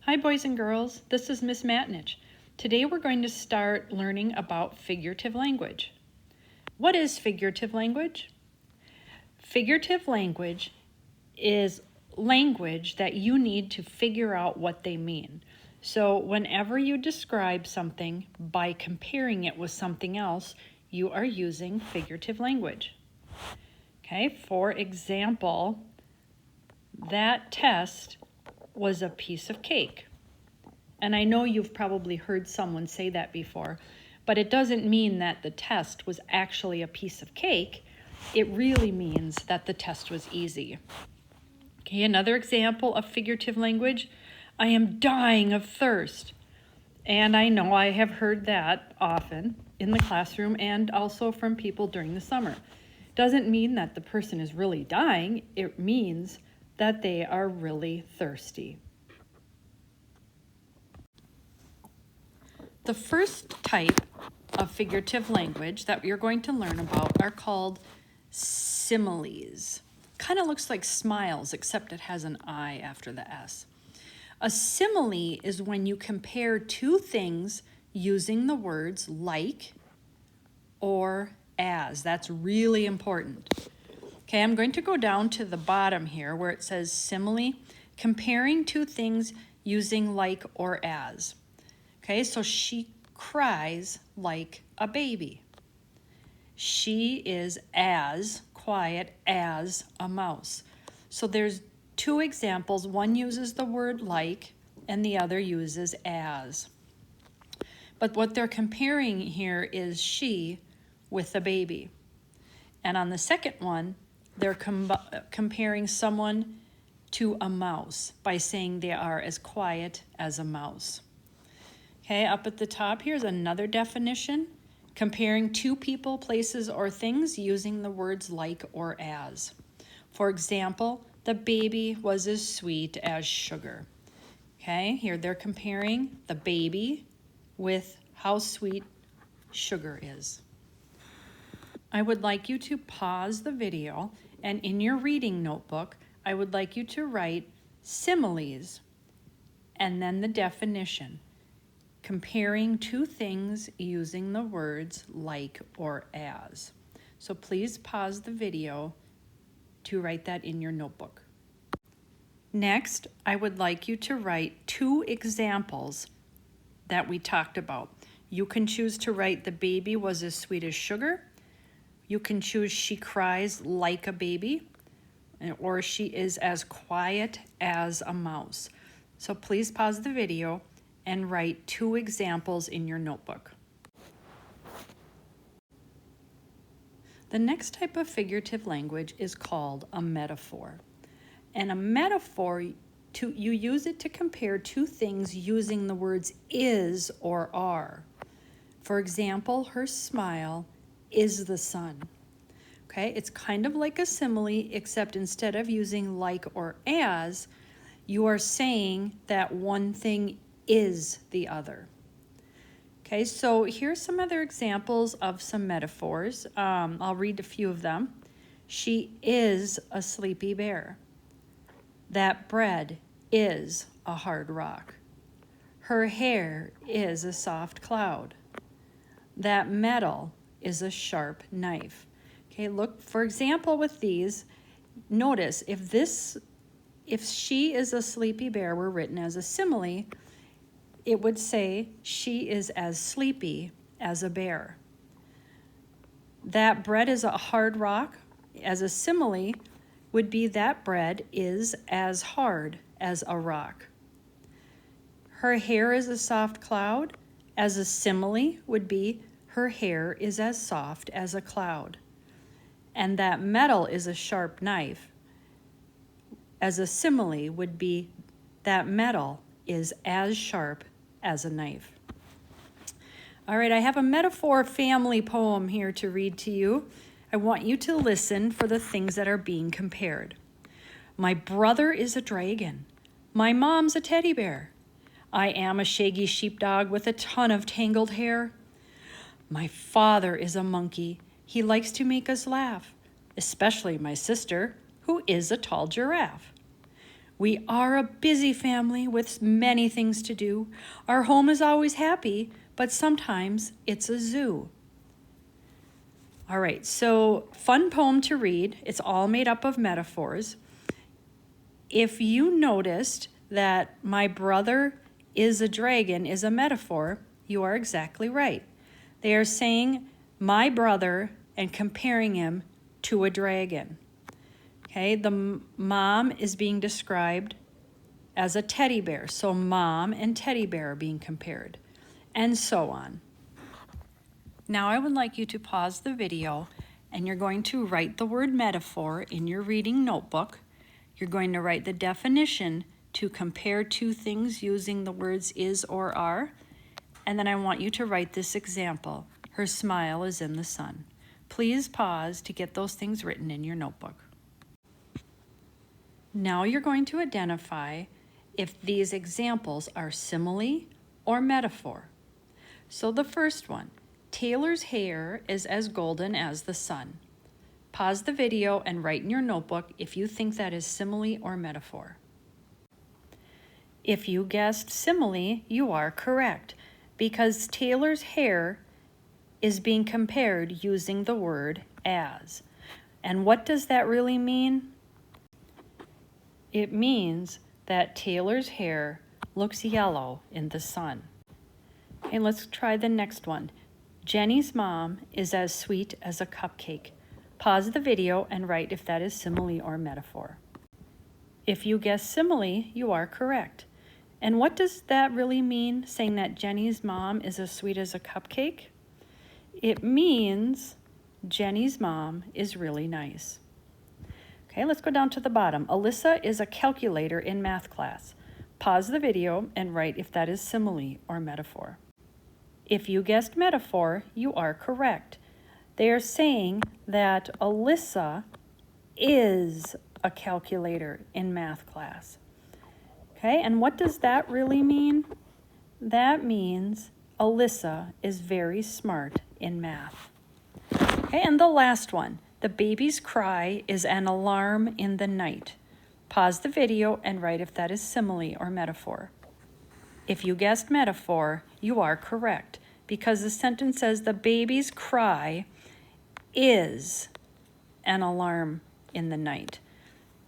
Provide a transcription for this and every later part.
Hi boys and girls, this is Miss Matnich. Today we're going to start learning about figurative language. What is figurative language? Figurative language is language that you need to figure out what they mean. So whenever you describe something by comparing it with something else, you are using figurative language. Okay, for example, that test was a piece of cake. And I know you've probably heard someone say that before, but it doesn't mean that the test was actually a piece of cake. It really means that the test was easy. Okay, another example of figurative language, I am dying of thirst. And I know I have heard that often in the classroom and also from people during the summer. Doesn't mean that the person is really dying, it means that they are really thirsty. The first type of figurative language that you're going to learn about are called similes. Kind of looks like smiles, except it has an I after the S. A simile is when you compare two things using the words like or as. That's really important. Okay, I'm going to go down to the bottom here where it says simile, comparing two things using like or as. Okay, so she cries like a baby. She is as quiet as a mouse. So there's two examples. One uses the word like and the other uses as. But what they're comparing here is she with a baby. And on the second one, they're comparing someone to a mouse by saying they are as quiet as a mouse. Okay, up at the top, here's another definition. Comparing two people, places, or things using the words like or as. For example, the baby was as sweet as sugar. Okay, here they're comparing the baby with how sweet sugar is. I would like you to pause the video, and in your reading notebook, I would like you to write similes and then the definition. Comparing two things using the words like or as. So please pause the video to write that in your notebook. Next, I would like you to write two examples that we talked about. You can choose to write the baby was as sweet as sugar. You can choose she cries like a baby, or she is as quiet as a mouse. So please pause the video and write two examples in your notebook. The next type of figurative language is called a metaphor. And a metaphor, you use it to compare two things using the words is or are. For example, her smile is the sun. Okay, it's kind of like a simile, except instead of using like or as, you are saying that one thing is the other. Okay, so here's some other examples of some metaphors. I'll read a few of them. She is a sleepy bear. That bread is a hard rock. Her hair is a soft cloud. That metal is a sharp knife. Okay, look, for example, with these, notice if she is a sleepy bear were written as a simile, it would say she is as sleepy as a bear. That bread is a hard rock, as a simile, would be that bread is as hard as a rock. Her hair is a soft cloud, as a simile would be her hair is as soft as a cloud. And that metal is a sharp knife, as a simile would be that metal is as sharp as a knife. All right, I have a metaphor family poem here to read to you. I want you to listen for the things that are being compared. My brother is a dragon. My mom's a teddy bear. I am a shaggy sheepdog with a ton of tangled hair. My father is a monkey. He likes to make us laugh, especially my sister, who is a tall giraffe. We are a busy family with many things to do. Our home is always happy, but sometimes it's a zoo. All right, so fun poem to read. It's all made up of metaphors. If you noticed that my brother is a dragon is a metaphor, you are exactly right. They are saying my brother and comparing him to a dragon. Okay, the mom is being described as a teddy bear. So mom and teddy bear are being compared, and so on. Now I would like you to pause the video, and you're going to write the word metaphor in your reading notebook. You're going to write the definition to compare two things using the words is or are. And then I want you to write this example. Her smile is in the sun. Please pause to get those things written in your notebook. Now you're going to identify if these examples are simile or metaphor. So the first one, Taylor's hair is as golden as the sun. Pause the video and write in your notebook if you think that is simile or metaphor. If you guessed simile, you are correct, because Taylor's hair is being compared using the word as. And what does that really mean? It means that Taylor's hair looks yellow in the sun. Okay, let's try the next one. Jenny's mom is as sweet as a cupcake. Pause the video and write if that is simile or metaphor. If you guess simile, you are correct. And what does that really mean, saying that Jenny's mom is as sweet as a cupcake? It means Jenny's mom is really nice. Okay, let's go down to the bottom. Alyssa is a calculator in math class. Pause the video and write if that is simile or metaphor. If you guessed metaphor, you are correct. They are saying that Alyssa is a calculator in math class. Okay, and what does that really mean? That means Alyssa is very smart in math. Okay, and the last one. The baby's cry is an alarm in the night. Pause the video and write if that is simile or metaphor. If you guessed metaphor, you are correct, because the sentence says the baby's cry is an alarm in the night.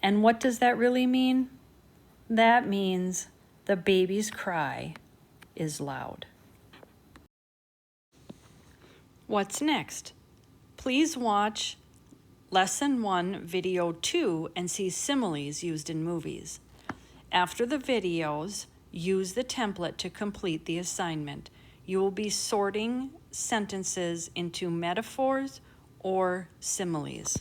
And what does that really mean? That means the baby's cry is loud. What's next? Please watch Lesson 1, Video 2, and see similes used in movies. After the videos, use the template to complete the assignment. You will be sorting sentences into metaphors or similes.